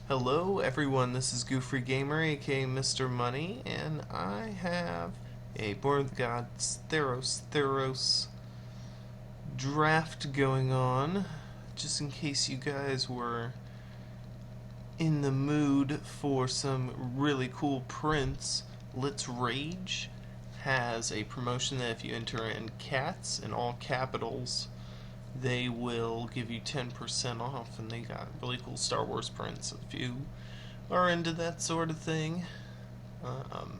Hello everyone, this is Goofy Gamer, aka Mr. Money, and I have a Born of the Gods Theros draft going on, just in case you guys were in the mood for some really cool prints. Let's Rage has a promotion that if you enter in cats in all capitals, they will give you 10% off, and they got really cool Star Wars prints if you are into that sort of thing. Um,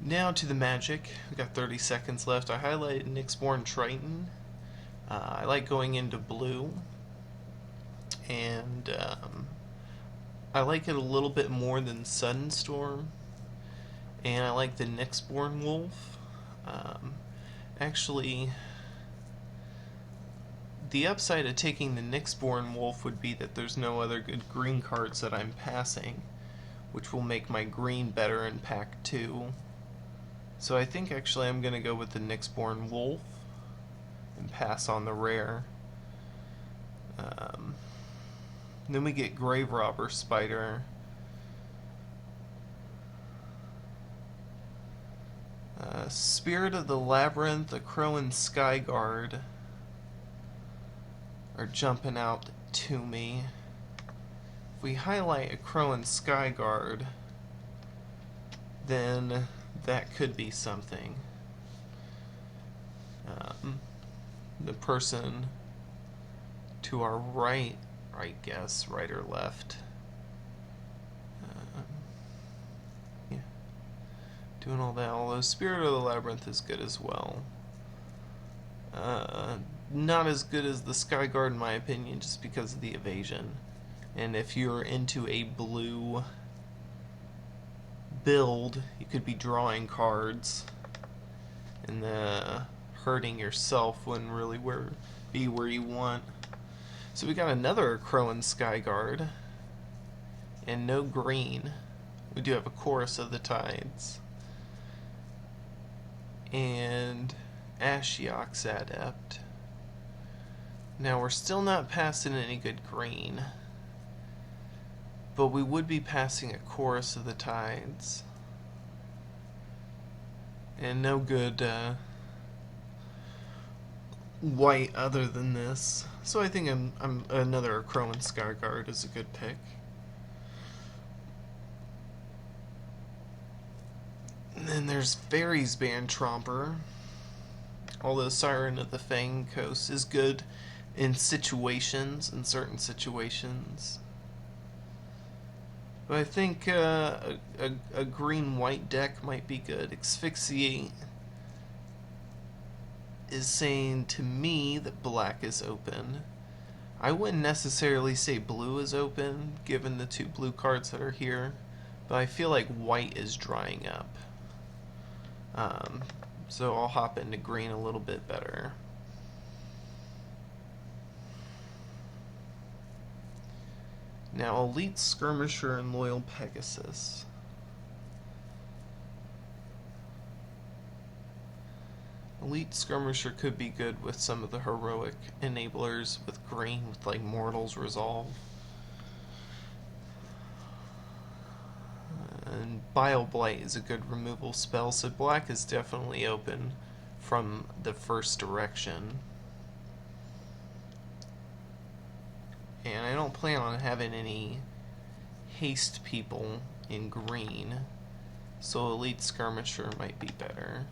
Now to the Magic. We got 30 seconds left. I highlighted Nyxborn Triton. I like going into blue, and I like it a little bit more than Sunstorm, and I like the Nyxborn Wolf. Actually, the upside of taking the Nyxborn Wolf would be that there's no other good green cards that I'm passing, which will make my green better in pack 2. So I think actually I'm going to go with the Nyxborn Wolf and pass on the rare. Then we get Grave Robber Spider. Spirit of the Labyrinth, a Crow and Skyguard are jumping out to me. If we highlight a Crow and Skyguard, then that could be something. The person to our right, I guess, right or left. Yeah, doing all that. Although Spirit of the Labyrinth is good as well. Not as good as the Skyguard in my opinion, just because of the evasion. And if you're into a blue build, you could be drawing cards, and hurting yourself wouldn't really be where you want. So we got another Crow and Skyguard, and no green. We do have a Chorus of the Tides, and Ashiok's Adept. Now we're still not passing any good green, but we would be passing a Chorus of the Tides, and no good white other than this. So I think I'm another Crow and Skyguard is a good pick. And then there's Fairies Band Tromper. Although Siren of the Fang Coast is good in certain situations. But I think a green-white deck might be good. Asphyxiate is saying to me that black is open. I wouldn't necessarily say blue is open, given the 2 blue cards that are here, but I feel like white is drying up. So I'll hop into green a little bit better. Now, Elite Skirmisher and Loyal Pegasus. Elite Skirmisher could be good with some of the heroic enablers with green, with like Mortal's Resolve. And Bile Blight is a good removal spell, so black is definitely open from the first direction. And I don't plan on having any haste people in green, so Elite Skirmisher might be better.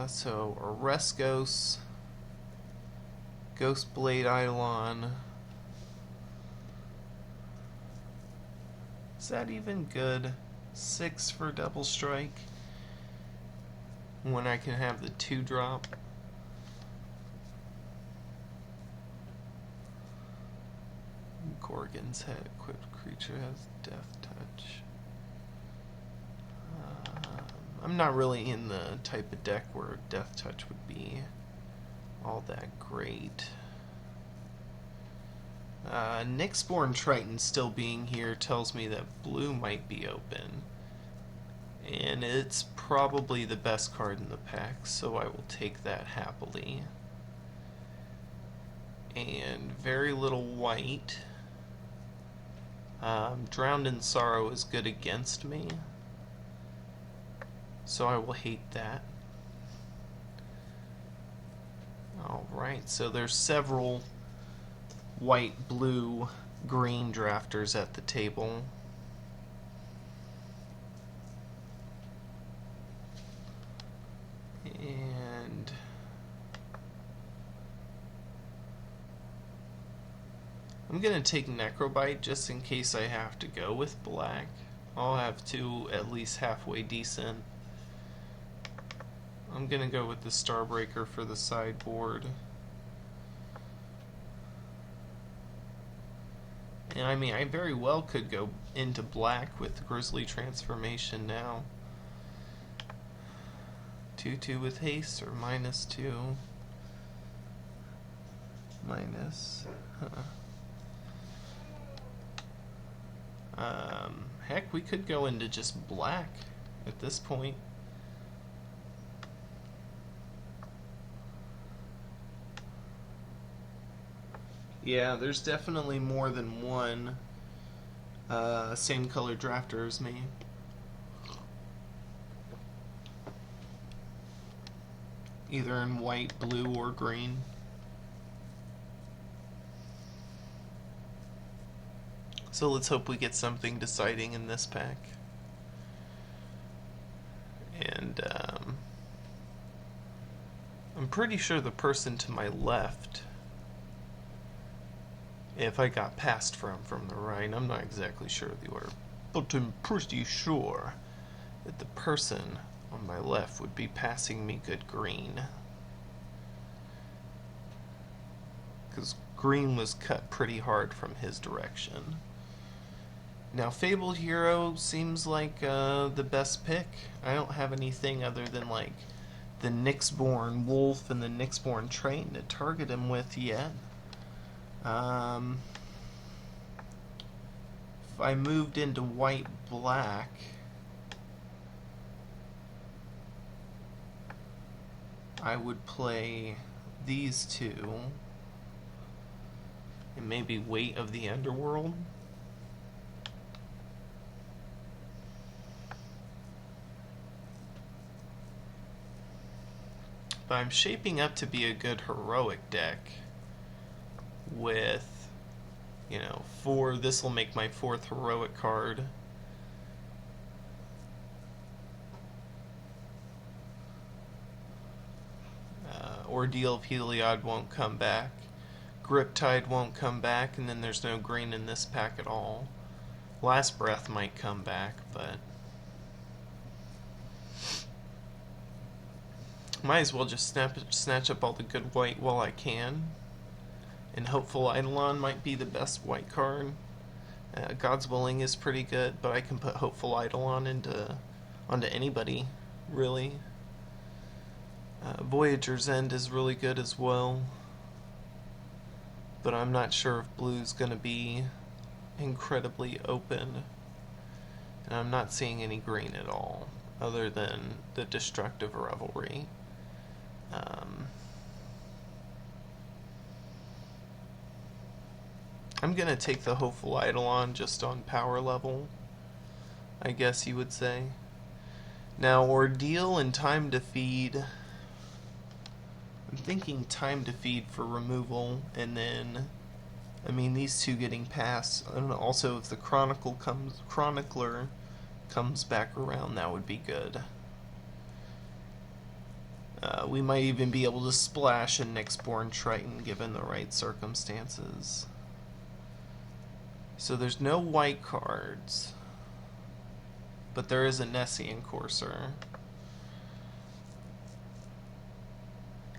So Oreskos, Ghostblade Eidolon. Is that even good? 6 for double strike when I can have the 2-drop. Gorgon's Head equipped creature has Death Touch. I'm not really in the type of deck where Death Touch would be all that great. Nyxborn Triton still being here tells me that blue might be open. And it's probably the best card in the pack, so I will take that happily. and very little white. Drowned in Sorrow is good against me, so I will hate that. Alright, so there's several white, blue, green drafters at the table. And I'm going to take Necrobite just in case I have to go with black. I'll have two at least halfway decent. I'm going to go with the Starbreaker for the sideboard. And I mean, I very well could go into black with Grizzly Transformation now. 2/2 with haste, or -2. Minus. Heck, we could go into just black at this point. Yeah, there's definitely more than one same color drafter as me. Either in white, blue, or green. So let's hope we get something deciding in this pack. And I'm pretty sure the person to my left, if I got passed from the right, I'm not exactly sure of the order, but I'm pretty sure that the person on my left would be passing me good green. Because green was cut pretty hard from his direction. Now, Fabled Hero seems like the best pick. I don't have anything other than like the Nyxborn Wolf and the Nyxborn Train to target him with yet. If I moved into white-black, I would play these two and maybe Weight of the Underworld. But I'm shaping up to be a good heroic deck with, you know, this will make my 4th heroic card. Ordeal of Heliod won't come back. Griptide won't come back, and then there's no green in this pack at all. Last Breath might come back, but might as well just snatch up all the good white while I can. And Hopeful Eidolon might be the best white card. God's Willing is pretty good, but I can put Hopeful Eidolon onto anybody, really. Voyager's End is really good as well, but I'm not sure if blue's going to be incredibly open. And I'm not seeing any green at all, other than the Destructive Revelry. I'm going to take the Hopeful Eidolon just on power level, I guess you would say. Now, Ordeal and Time to Feed. I'm thinking Time to Feed for removal, and then, I mean, these two getting past. And also, if the Chronicler comes back around, that would be good. We might even be able to splash a Nyxborn Triton given the right circumstances. So there's no white cards, but there is a Nessian Courser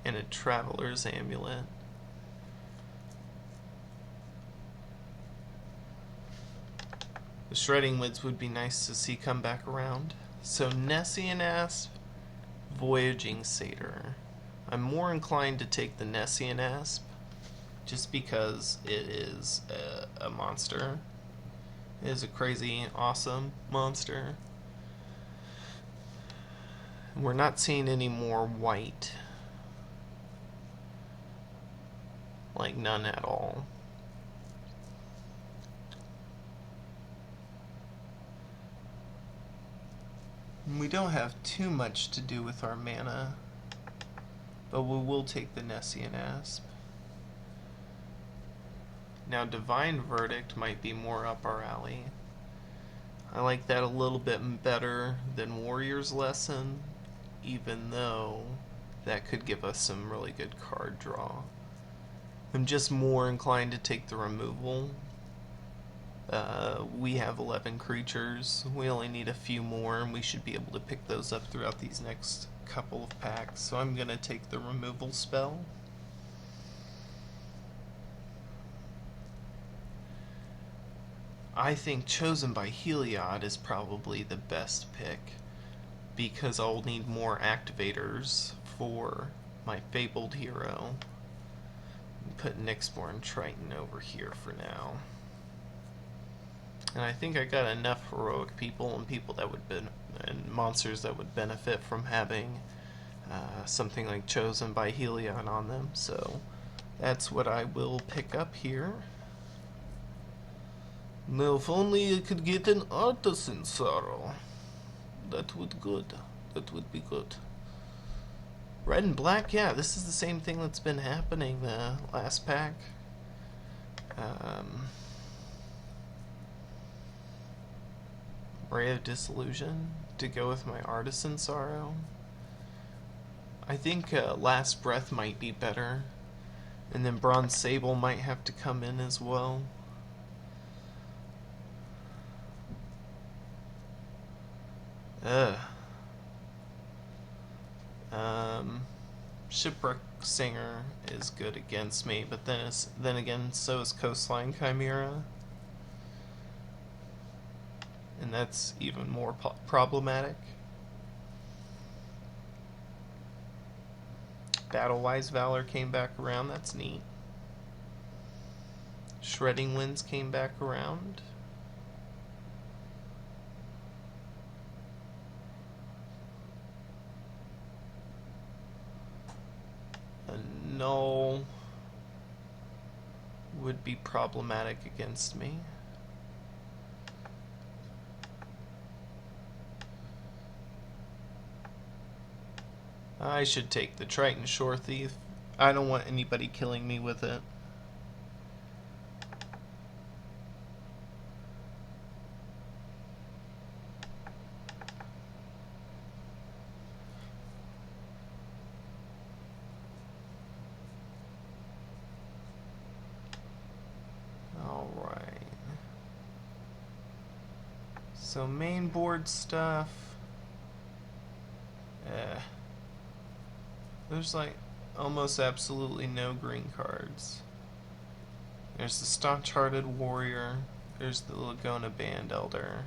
and a Traveler's Amulet. The Shredding Winds would be nice to see come back around. So Nessian Asp, Voyaging Satyr. I'm more inclined to take the Nessian Asp, just because it is a monster. It is a crazy, awesome monster. We're not seeing any more white. like none at all. We don't have too much to do with our mana, but we will take the Nessian Asp. Now Divine Verdict might be more up our alley. I like that a little bit better than Warrior's Lesson, even though that could give us some really good card draw. I'm just more inclined to take the removal. We have 11 creatures. We only need a few more, and we should be able to pick those up throughout these next couple of packs. So I'm going to take the removal spell. I think Chosen by Heliod is probably the best pick, because I'll need more activators for my Fabled Hero. Put Nyxborn Triton over here for now. And I think I got enough heroic people and people that would and monsters that would benefit from having something like Chosen by Heliod on them. So that's what I will pick up here. Now, if only I could get an Artisan Sorrow. That would good. That would be good. Red and black, yeah, this is the same thing that's been happening the last pack. Ray of Disillusion to go with my Artisan Sorrow. I think Last Breath might be better. And then Bronze Sable might have to come in as well. Shipwreck Singer is good against me, but then again, so is Coastline Chimera, and that's even more problematic. Battle-Wise Valor came back around. That's neat. Shredding Winds came back around. Null would be problematic against me. I should take the Triton Shore Thief. I don't want anybody killing me with it. So main board stuff. There's like almost absolutely no green cards. There's the Staunch-Hearted Warrior. There's the Lagona Band Elder.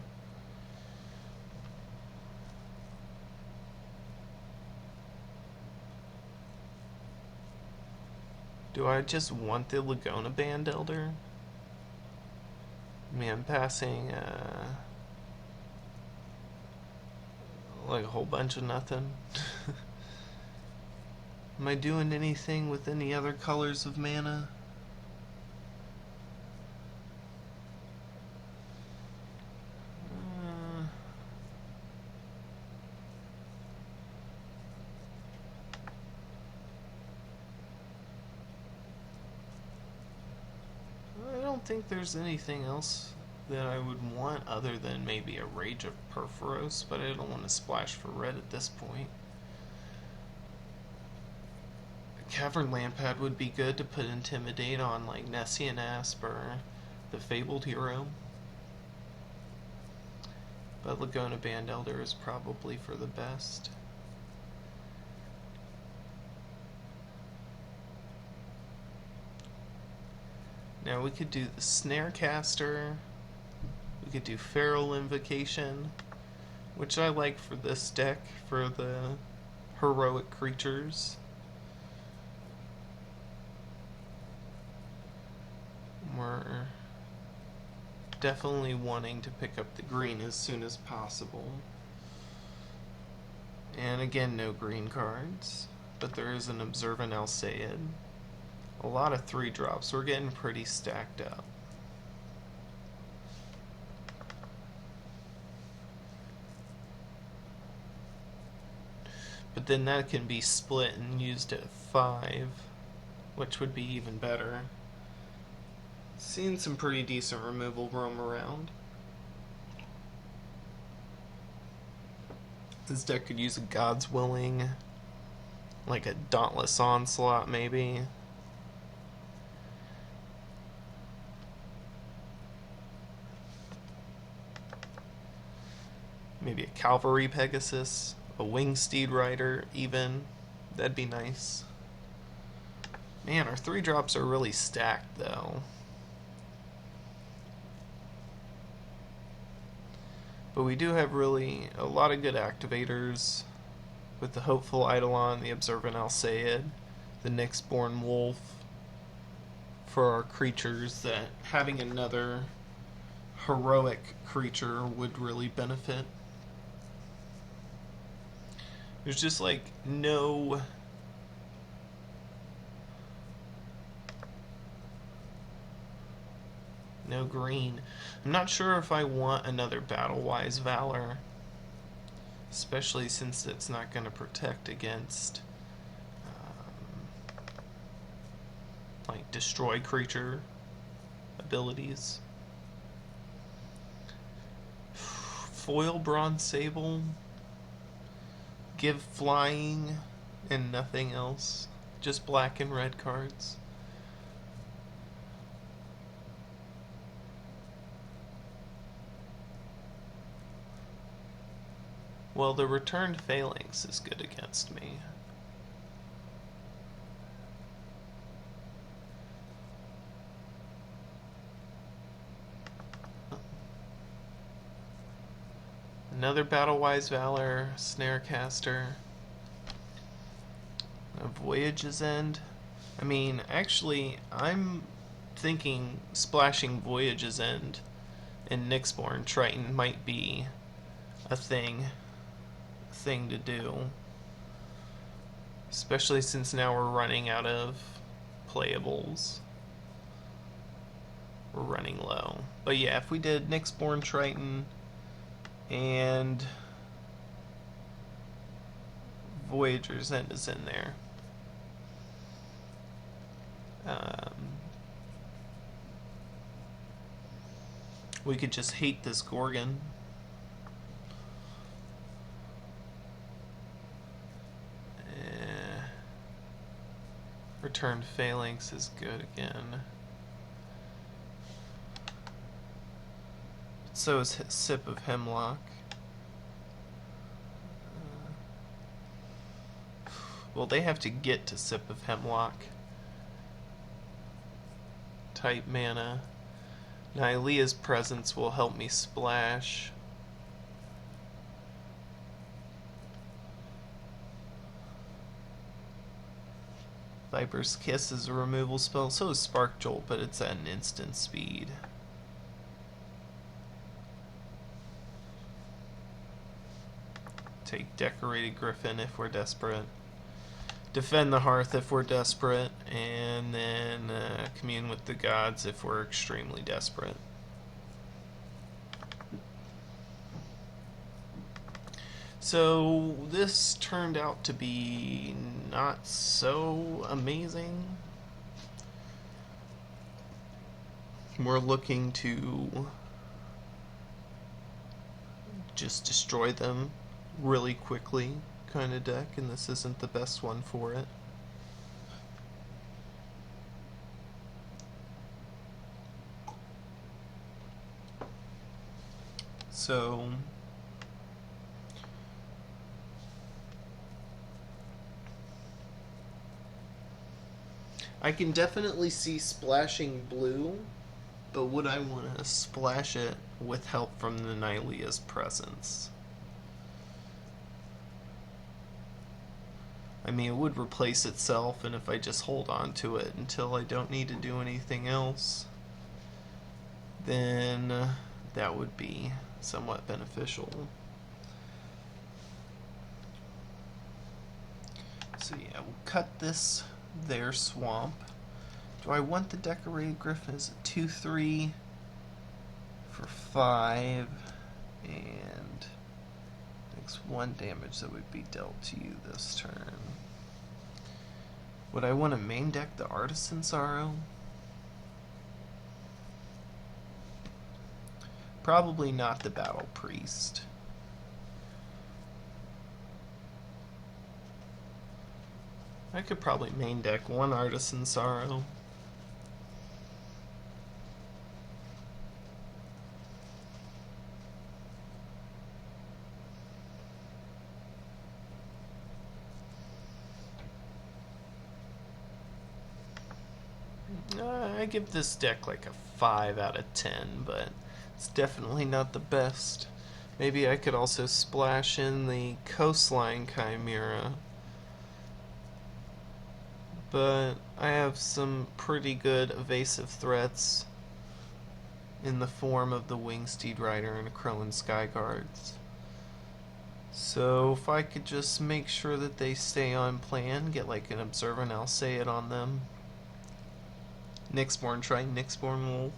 Do I just want the Lagona Band Elder? I mean, I'm passing like a whole bunch of nothing. Am I doing anything with any other colors of mana? I don't think there's anything else that I would want other than maybe a Rage of Purphoros, but I don't want to splash for red at this point. A Cavern Lampad would be good to put Intimidate on, like Nessian Asp or the Fabled Hero. But Lagona Band Elder is probably for the best. Now we could do the Snarecaster. We could do Feral Invocation, which I like for this deck, for the heroic creatures. We're definitely wanting to pick up the green as soon as possible. And again, no green cards, but there is an Observant Alseid, A lot of 3-drops. We're getting pretty stacked up. But then that can be split and used at 5, which would be even better. Seeing some pretty decent removal roam around. This deck could use a God's Willing, like a Dauntless Onslaught maybe. Maybe a Cavalry Pegasus, a Wingsteed Rider even. That'd be nice. Man, our 3-drops are really stacked though. But we do have really a lot of good activators with the Hopeful Eidolon, the Observant Alseid, the Nyxborn Wolf for our creatures that having another heroic creature would really benefit. There's just like no green. I'm not sure if I want another Battle-Wise Valor, especially since it's not going to protect against like destroy creature abilities. Foil Bronze Sable, give flying and nothing else, just black and red cards. Well, the Returned Phalanx is good against me. Another Battle-Wise Valor, Snarecaster, a Voyage's End. I mean, actually, I'm thinking splashing Voyage's End in Nyxborn Triton might be a thing to do, especially since now we're running out of playables. We're running low. But yeah, if we did Nyxborn Triton and Voyager's End is in there, we could just hate this Gorgon. Returned Phalanx is good again. So is Sip of Hemlock. Well, they have to get to Sip of Hemlock. Type mana. Nylea's Presence will help me splash. Viper's Kiss is a removal spell, so is Spark Jolt, but it's at an instant speed. Take Decorated Griffin if we're desperate. Defend the Hearth if we're desperate, and then Commune with the Gods if we're extremely desperate. So this turned out to be not so amazing. We're looking to just destroy them really quickly kind of deck, and this isn't the best one for it. So I can definitely see splashing blue, but would I want to splash it with help from the Nylea's Presence? I mean, it would replace itself, and if I just hold on to it until I don't need to do anything else, then that would be somewhat beneficial. So yeah, we'll cut this there swamp. Do I want the Decorated Griffin as a 2/3 for 5? And takes 1 damage that would be dealt to you this turn. Would I want to main deck the Artisan Sorrow? Probably not the Battle Priest. I could probably main deck 1 Artisan Sorrow. I give this deck like a 5 out of 10, but it's definitely not the best. Maybe I could also splash in the Coastline Chimera. But I have some pretty good evasive threats in the form of the Wingsteed Rider and Crowan Skyguards. So if I could just make sure that they stay on plan, get like an Observant Alseid on them. Nyxborn, try Nyxborn Wolf.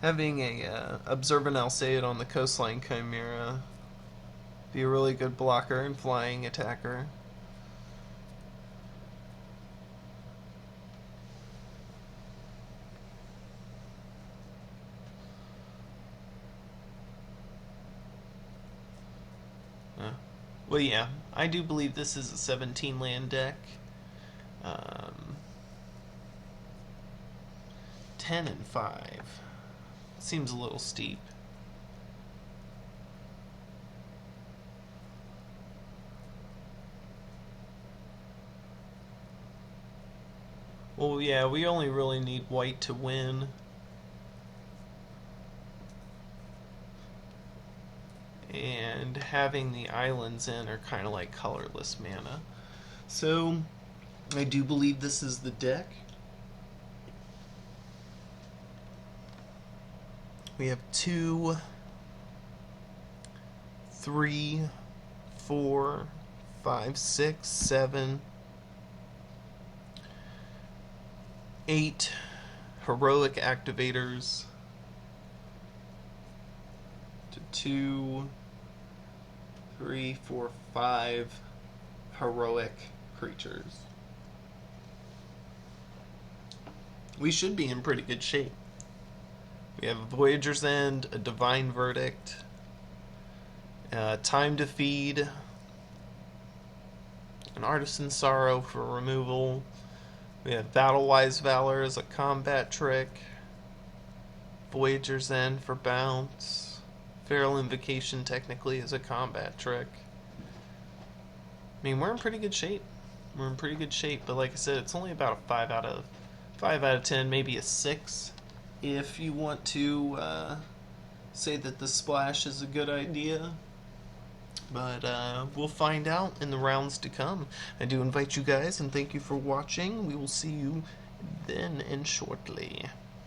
Having a Observant Alseid on the Coastline Chimera be a really good blocker and flying attacker. Well, yeah, I do believe this is a 17 land deck. 10 and 5 seems a little steep. Well, yeah, we only really need white to win. And having the islands in are kind of like colorless mana. So, I do believe this is the deck. We have 2, 3, 4, 5, 6, 7, 8 heroic activators to 2, 3, 4, 5 heroic creatures. We should be in pretty good shape. We have a Voyager's End, a Divine Verdict, Time to Feed, an Artisan Sorrow for removal. We have Battle-Wise Valor as a combat trick, Voyager's End for bounce, Feral Invocation technically as a combat trick. I mean, we're in pretty good shape. We're in pretty good shape, but like I said, it's only about a 5 out of 10, maybe a 6. If you want to say that the splash is a good idea. But we'll find out in the rounds to come. I do invite you guys and thank you for watching. We will see you then and shortly.